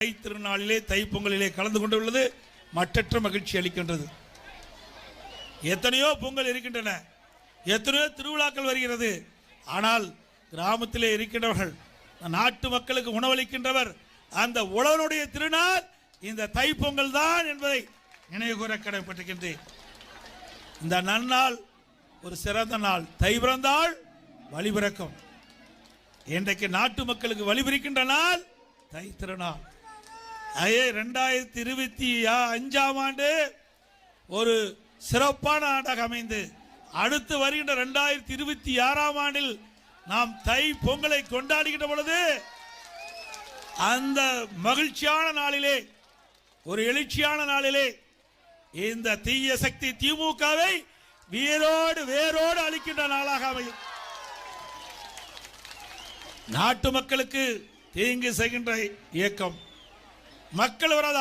தை திருநாளிலே தைப்பொங்கலிலே கலந்து கொண்டுள்ளது மற்றற்ற மகிழ்ச்சி அளிக்கின்றது. எத்தனையோ பொங்கல் இருக்கின்றன, எத்தனையோ திருவிழாக்கள் வருகிறது. ஆனால் கிராமத்திலே இருக்கின்றவர்கள், நாட்டு மக்களுக்கு உணவளிக்கின்றவர், அந்த உழவனுடைய திருநாள் இந்த தைப்பொங்கல் தான் என்பதை நினைவு கூற கடமைப்பட்டிருக்கின்றேன். இந்த நன்னாள் ஒரு சிறந்த நாள். தை பிறந்தால் வழி பிறக்கும். இன்றைக்கு நாட்டு மக்களுக்கு வழிபிரிக்கின்ற நாள் தை திருநாள். 2025ஆம் ஆண்டு ஒரு சிறப்பான ஆண்டாக அமைந்து அடுத்து வருகின்ற 2026ஆம் ஆண்டில் நாம் தை பொங்கலை கொண்டாடுகின்ற பொழுது அந்த மகிழ்ச்சியான நாளிலே, ஒரு எழுச்சியான நாளிலே இந்த தீய சக்தி திமுகவை வேரோடு அழிக்கின்ற நாளாக அமையும். நாட்டு மக்களுக்கு தீங்கு செய்கின்ற இயக்கம், மக்கள் வராத